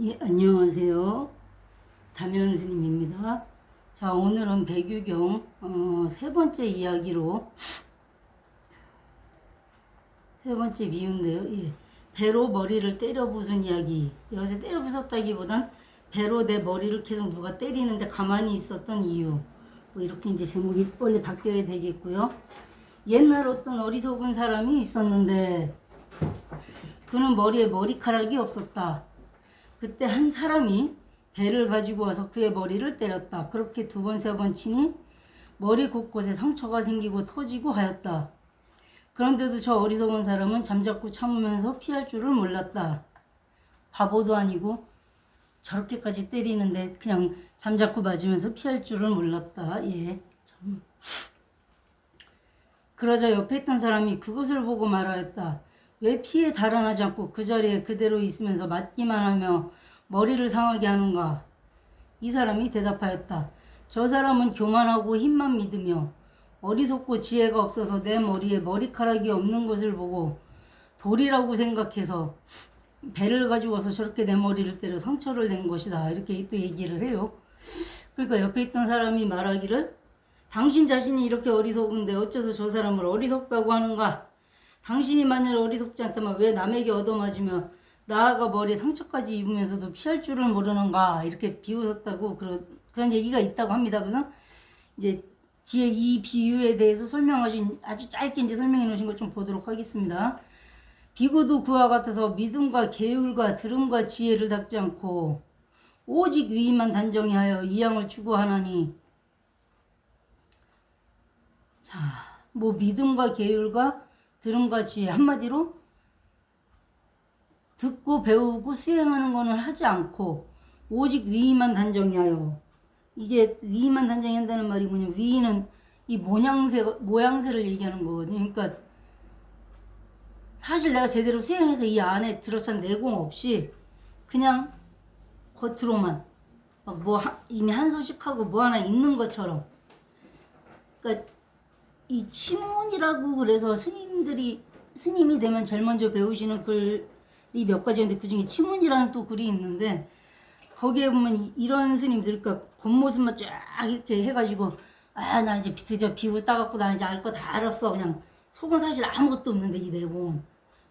예, 안녕하세요. 담연 스님입니다. 자, 오늘은 배규경 세 번째 이야기로 세 번째 비유인데요. 예, 배로 머리를 때려 부순 이야기. 여기서 때려 부쉈다기보단 배로 내 머리를 계속 누가 때리는데 가만히 있었던 이유. 뭐 이렇게 이제 제목이 원래 바뀌어야 되겠고요. 옛날 어떤 어리석은 사람이 있었는데 그는 머리에 머리카락이 없었다. 그때 한 사람이 배를 가지고 와서 그의 머리를 때렸다. 그렇게 두 번, 세 번 치니 머리 곳곳에 상처가 생기고 터지고 하였다. 그런데도 저 어리석은 사람은 잠자코 참으면서 피할 줄을 몰랐다. 바보도 아니고 저렇게까지 때리는데 그냥 잠자코 맞으면서 피할 줄을 몰랐다. 예. 참. 그러자 옆에 있던 사람이 그것을 보고 말하였다. 왜 피에 달아나지 않고 그 자리에 그대로 있으면서 맞기만 하며 머리를 상하게 하는가? 이 사람이 대답하였다. 저 사람은 교만하고 힘만 믿으며 어리석고 지혜가 없어서 내 머리에 머리카락이 없는 것을 보고 돌이라고 생각해서 배를 가지고 와서 저렇게 내 머리를 때려 상처를 낸 것이다. 이렇게 또 얘기를 해요. 그러니까 옆에 있던 사람이 말하기를 당신 자신이 이렇게 어리석은데 어째서 저 사람을 어리석다고 하는가? 당신이 만일 어리석지 않다면 왜 남에게 얻어맞으며 나아가 머리에 상처까지 입으면서도 피할 줄을 모르는가? 이렇게 비웃었다고 그런 얘기가 있다고 합니다. 그래서 이제 뒤에 이 비유에 대해서 설명하신 아주 짧게 이제 설명해 놓으신 걸 좀 보도록 하겠습니다. 비구도 그와 같아서 믿음과 계율과 들음과 지혜를 닦지 않고 오직 위임만 단정히 하여 이양을 추구하나니 자, 뭐 믿음과 계율과 들음과 지혜 한마디로 듣고 배우고 수행하는 거는 하지 않고 오직 위임만 단정히 하여 이게 위임만 단정히 한다는 말이 뭐냐면 위는 이 모양새를 얘기하는 거거든요. 그러니까 사실 내가 제대로 수행해서 이 안에 들어찬 내공 없이 그냥 겉으로만 막 뭐 이미 한 소식하고 뭐 하나 있는 것처럼 그러니까 이 치문이라고 그래서 스님이 되면 제일 먼저 배우시는 글이 몇 가지인데 그 중에 치문이라는 또 글이 있는데 거기에 보면 이런 스님들 그러니까 겉모습만 쫙 이렇게 해가지고 아 나 이제 드디어 비구 따갖고 나 이제 알 거 다 알았어 그냥 속은 사실 아무것도 없는데 이 내공은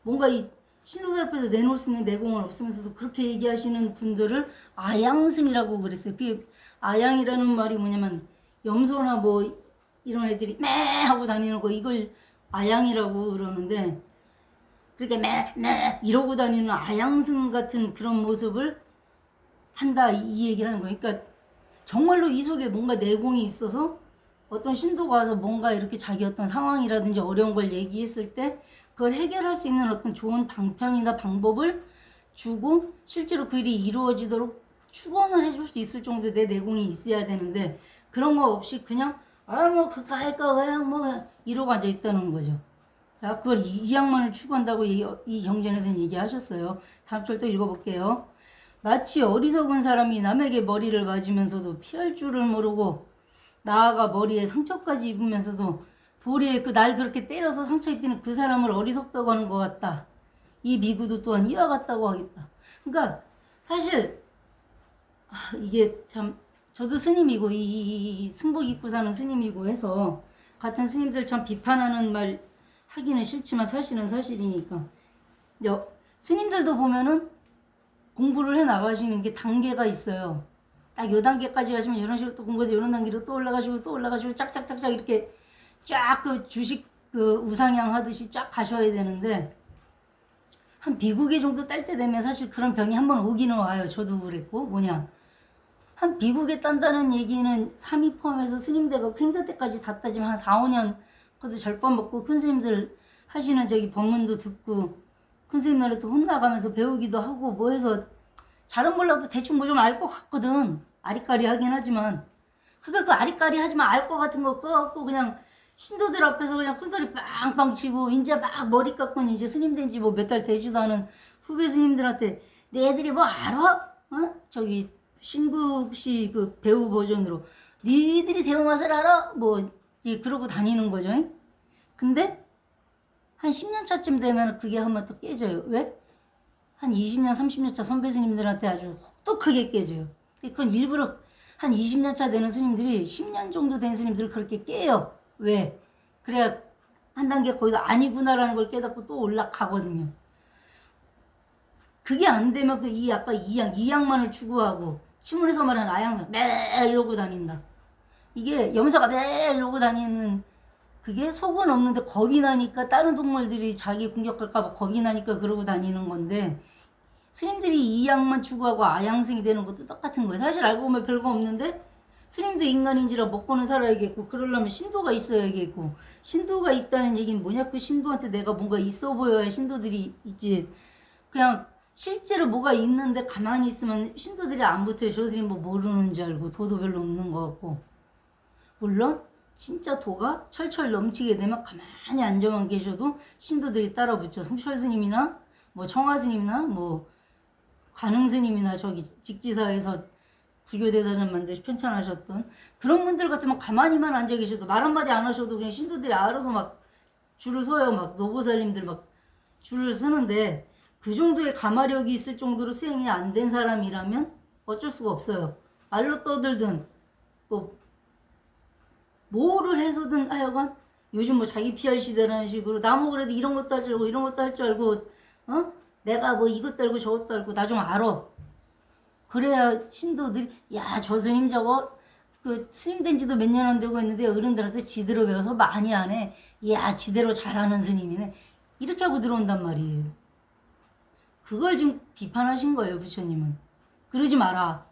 뭔가 이 신도들 앞에서 내놓을 수 있는 내공은 없으면서도 그렇게 얘기하시는 분들을 아양승이라고 그랬어요. 그 아양이라는 말이 뭐냐면 염소나 뭐 이런 애들이 매 하고 다니는 거 이걸 아양이라고 그러는데 그렇게 매 이러고 다니는 아양승 같은 그런 모습을 한다 이 얘기를 하는 거예요. 그러니까 정말로 이 속에 뭔가 내공이 있어서 어떤 신도가 와서 뭔가 이렇게 자기 어떤 상황이라든지 어려운 걸 얘기했을 때 그걸 해결할 수 있는 어떤 좋은 방편이나 방법을 주고 실제로 그 일이 이루어지도록 축원을 해줄 수 있을 정도의 내 내공이 있어야 되는데 그런 거 없이 그냥 뭐 그거 할까 그냥 뭐 이러고 앉아 있다는 거죠. 자, 그걸 이 양만을 추구한다고 이 경전에서는 얘기하셨어요. 다음 절 또 읽어볼게요. 마치 어리석은 사람이 남에게 머리를 맞으면서도 피할 줄을 모르고 나아가 머리에 상처까지 입으면서도 도리에 날 그렇게 때려서 상처 입히는 그 사람을 어리석다고 하는 것 같다. 이 비구도 또한 이와 같다고 하겠다. 그러니까 사실 이게 참 저도 스님이고 이 승복 입고 사는 스님이고 해서 같은 스님들 참 비판하는 말 하기는 싫지만 사실은 사실이니까 스님들도 보면은 공부를 해 나가시는 게 단계가 있어요. 딱 요 단계까지 가시면 이런 식으로 또 공부해서 이런 단계로 또 올라가시고 짝짝짝짝 이렇게 쫙 그 주식 그 우상향 하듯이 쫙 가셔야 되는데 한 비구개 정도 딸 때 되면 사실 그런 병이 한번 오기는 와요. 저도 그랬고 한 비구개 딴다는 얘기는 3위 포함해서 스님대가 횡자 때까지 다 따지면 한 4, 5년 그것도 절반 먹고 큰 스님들 하시는 저기 법문도 듣고 큰 스님들한테 또 혼나가면서 배우기도 하고 뭐 해서 잘은 몰라도 대충 뭐 좀 알 것 같거든. 아리까리 하긴 하지만 그러니까 그 아리까리 하지만 알 것 같은 거 꺼갖고 그냥 신도들 앞에서 그냥 큰소리 빵빵 치고 이제 막 머리 깎고 이제 스님 된 지 뭐 몇 달 되지도 않은 후배 스님들한테 내 애들이 뭐 알아? 저기 신국씨 그 배우 버전으로 니들이 세우맛을 알아? 뭐 이제 그러고 다니는 거죠. 근데 한 10년 차쯤 되면 그게 한번 또 깨져요. 왜? 한 20년, 30년 차 선배 스님들한테 아주 혹독하게 깨져요. 그건 일부러 한 20년 차 되는 스님들이 10년 정도 된 스님들을 그렇게 깨요. 왜? 그래야 한 단계 거기서 아니구나라는 걸 깨닫고 또 올라가거든요. 그게 안 되면 이 아까 이양만을 추구하고 시문에서 말하는 아양성 매 이러고 다닌다. 이게 염소가 매 이러고 다니는 그게 속은 없는데 겁이 나니까 다른 동물들이 자기 공격할까봐 겁이 나니까 그러고 다니는 건데 스님들이 이양만 추구하고 아양성이 되는 것도 똑같은 거예요. 사실 알고 보면 별거 없는데 스님도 인간인지라 먹고는 살아야겠고 그러려면 신도가 있어야겠고 신도가 있다는 얘기는 뭐냐? 그 신도한테 내가 뭔가 있어 보여야 신도들이 있지. 그냥 실제로 뭐가 있는데 가만히 있으면 신도들이 안 붙어요. 저 스님 뭐 모르는 줄 알고 도도 별로 없는 것 같고. 물론 진짜 도가 철철 넘치게 되면 가만히 앉아만 계셔도 신도들이 따라 붙죠. 성철 스님이나 뭐 청화 스님이나 뭐 관흥 스님이나 저기 직지사에서 불교대사전 만드시 편찬하셨던 그런 분들 같으면 가만히만 앉아 계셔도 말 한마디 안 하셔도 그냥 신도들이 알아서 막 줄을 서요. 막 노보살님들 막 줄을 서는데 그 정도의 가마력이 있을 정도로 수행이 안 된 사람이라면 어쩔 수가 없어요. 말로 떠들든 뭐 뭐를 해서든 하여간 요즘 뭐 자기 PR 시대라는 식으로 나뭐 그래도 이런 것도 할 줄 알고 이런 것도 할 줄 알고 내가 뭐 이것도 알고 저것도 알고 나 좀 알아. 그래야 신도들이 야 저 스님 저거 그 스님 된 지도 몇 년 안 되고 있는데 어른들한테 지대로 배워서 많이 안 해. 야 지대로 잘하는 스님이네. 이렇게 하고 들어온단 말이에요. 그걸 지금 비판하신 거예요, 부처님은. 그러지 마라.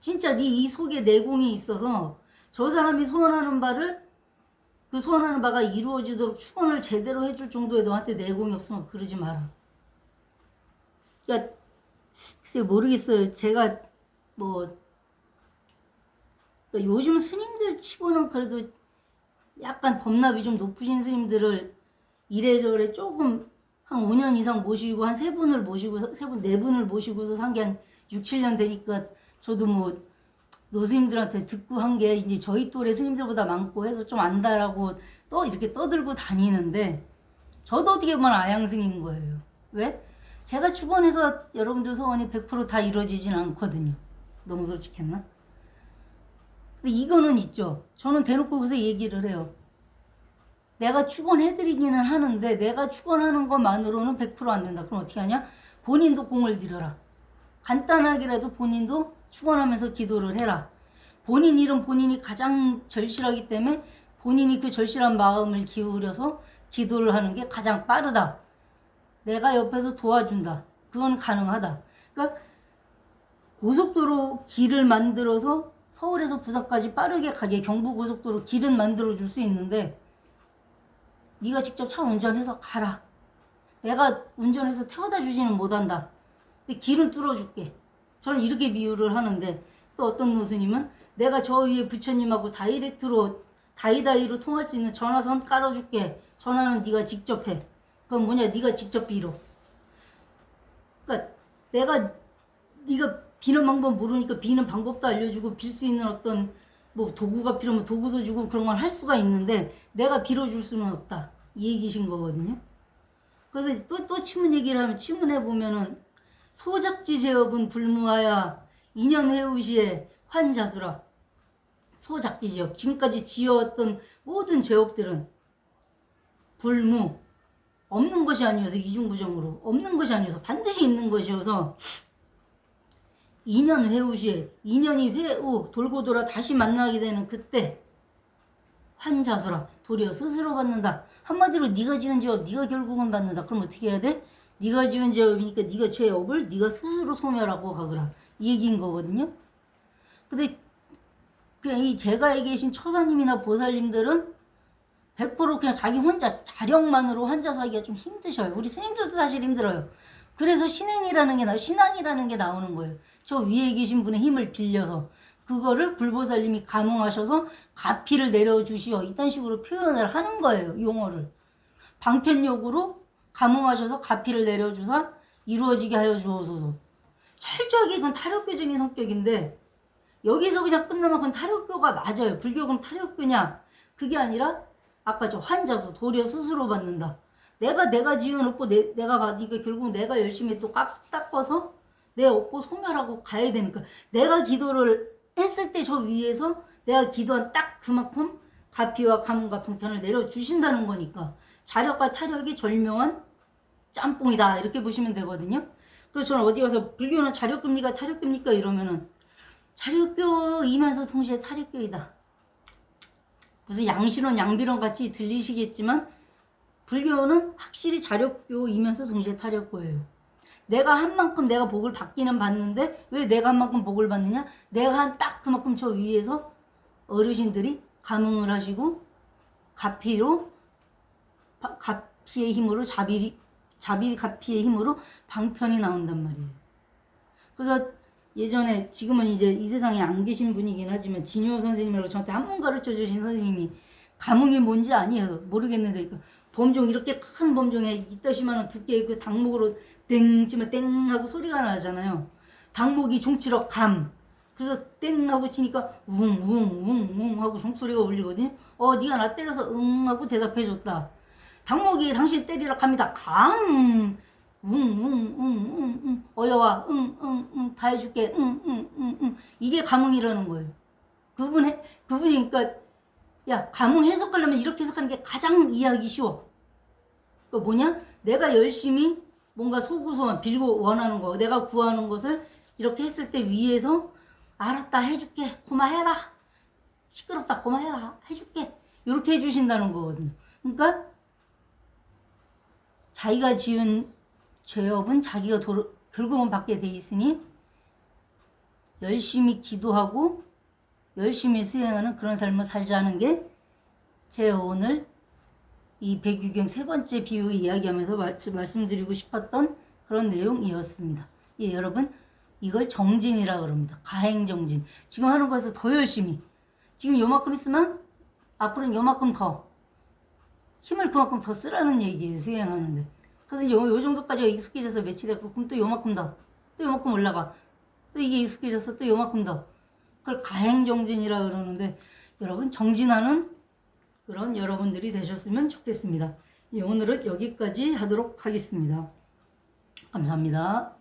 진짜 네 이 속에 내공이 있어서 저 사람이 소원하는 바를 그 소원하는 바가 이루어지도록 축원을 제대로 해줄 정도의 너한테 내공이 없으면 그러지 마라. 그러니까 글쎄 모르겠어요. 제가 뭐 그러니까 요즘 스님들 치고는 그래도 약간 법납이 좀 높으신 스님들을 이래저래 조금 한 5년 이상 모시고 한 3분을 모시고 4분을 모시고서 산 게 한 6, 7년 되니까 저도 뭐 노스님들한테 듣고 한 게 이제 저희 또래 스님들보다 많고 해서 좀 안다라고 또 이렇게 떠들고 다니는데 저도 어떻게 보면 아양승인 거예요. 왜? 제가 축원해서 여러분들 소원이 100% 다 이루어지진 않거든요. 너무 솔직했나? 근데 이거는 있죠. 저는 대놓고 거기서 얘기를 해요. 내가 축원해드리기는 하는데 내가 축원하는 것만으로는 100%안 된다. 그럼 어떻게 하냐? 본인도 공을 들여라. 간단하게라도 본인도 축원하면서 기도를 해라. 본인 일은 본인이 가장 절실하기 때문에 본인이 그 절실한 마음을 기울여서 기도를 하는 게 가장 빠르다. 내가 옆에서 도와준다. 그건 가능하다. 그러니까 고속도로 길을 만들어서 서울에서 부산까지 빠르게 가게 경부고속도로 길은 만들어줄 수 있는데 네가 직접 차 운전해서 가라. 내가 운전해서 태워다 주지는 못한다. 근데 길은 뚫어줄게. 저는 이렇게 비유를 하는데 또 어떤 노스님은 내가 저 위에 부처님하고 다이렉트로 다이다이로 통할 수 있는 전화선 깔아줄게. 전화는 네가 직접 해. 그건 뭐냐? 네가 직접 빌어. 그러니까 네가 비는 방법 모르니까 비는 방법도 알려주고 빌 수 있는 어떤 뭐 도구가 필요하면 도구도 주고 그런 건 할 수가 있는데 내가 빌어줄 수는 없다. 이 얘기신 거거든요. 그래서 또 치문 얘기를 하면 치문에 보면은 소작지 제업은 불무하야 인연 회우시에 환자수라. 소작지 제업 지금까지 지어왔던 모든 제업들은 불무 없는 것이 아니어서 이중부정으로 없는 것이 아니어서 반드시 있는 것이어서 인연 회우시에 인연이 회우 돌고 돌아 다시 만나게 되는 그때 환자수라 도리어 스스로 받는다. 한마디로 네가 지은 죄업 네가 결국은 받는다. 그럼 어떻게 해야 돼? 네가 지은 죄업이니까 네가 죄업을 네가 스스로 소멸하고 가거라. 이 얘기인 거거든요. 근데 그냥 이 제가에 계신 처사님이나 보살님들은 100% 그냥 자기 혼자 자력만으로 환자수 하기가 좀 힘드셔요. 우리 스님들도 사실 힘들어요. 그래서 신앙이라는 게 나오는 거예요. 저 위에 계신 분의 힘을 빌려서 그거를 불보살님이 감흥하셔서 가피를 내려주시오. 이딴 식으로 표현을 하는 거예요. 용어를. 방편욕으로 감흥하셔서 가피를 내려주사 이루어지게 하여 주옵소서. 철저하게 그건 탈욕교적인 성격인데 여기서 그냥 끝나면 그건 탈욕교가 맞아요. 불교가 탈욕교냐? 그게 아니라 아까 저 환자수 도리어 스스로 받는다. 내가 지은 업보 내가 받으니까 결국 내가 열심히 또 닦아서 내 업보 소멸하고 가야 되니까 내가 기도를 했을 때 저 위에서 내가 기도한 딱 그만큼 가피와 가뭄과 방편을 내려주신다는 거니까 자력과 타력이 절묘한 짬뽕이다 이렇게 보시면 되거든요. 그래서 저는 어디 가서 불교는 자력급니까 타력급니까 이러면은 자력교이면서 동시에 타력교이다. 무슨 양신론 양비론 같이 들리시겠지만 불교는 확실히 자력교이면서 동시에 타력교예요. 내가 한 만큼 내가 복을 받기는 받는데 왜 내가 한 만큼 복을 받느냐? 내가 한 딱 그만큼 저 위에서 어르신들이 감응을 하시고 가피로 가피의 힘으로 자비 가피의 힘으로 방편이 나온단 말이에요. 그래서 예전에 지금은 이제 이 세상에 안 계신 분이긴 하지만 진효 선생님이라고 저한테 한 번 가르쳐 주신 선생님이 감흥이 뭔지 아니어서 모르겠는데 그 범종 이렇게 큰 범종에 이따시만한 두께의 그 닭목으로 땡 치면 땡 하고 소리가 나잖아요. 닭목이 종치러 감. 그래서 땡 하고 치니까 웅웅웅웅 하고 종소리가 울리거든요. 네가 나 때려서 응 하고 대답해 줬다. 닭목이 당신 때리러 갑니다. 감. 웅웅웅웅웅 어여와 응응응 다 해줄게 응응응응 이게 감흥이라는 거예요. 그분이 그러니까 야 감흥 해석하려면 이렇게 해석하는 게 가장 이해하기 쉬워. 그 뭐냐? 내가 열심히 뭔가 소구소원 빌고 원하는 거 내가 구하는 것을 이렇게 했을 때 위에서 알았다 해줄게 고마해라 시끄럽다 고마해라 해줄게 이렇게 해주신다는 거거든요. 그러니까 자기가 지은 죄업은 자기가 결국은 받게 돼 있으니 열심히 기도하고 열심히 수행하는 그런 삶을 살자는 게 제가 오늘 이 백유경 세 번째 비유 이야기하면서 말씀드리고 싶었던 그런 내용이었습니다. 예, 여러분 이걸 정진이라 그럽니다. 가행정진. 지금 하는 거에서 더 열심히 지금 요만큼 있으면 앞으로는 요만큼 더 힘을 그만큼 더 쓰라는 얘기예요. 수행하는데. 그래서 요 정도까지가 익숙해져서 며칠 했고 그럼 또 요만큼 더 또 요만큼 올라가 또 이게 익숙해져서 또 요만큼 더 그걸 가행정진이라 그러는데 여러분 정진하는 그런 여러분들이 되셨으면 좋겠습니다. 예, 오늘은 여기까지 하도록 하겠습니다. 감사합니다.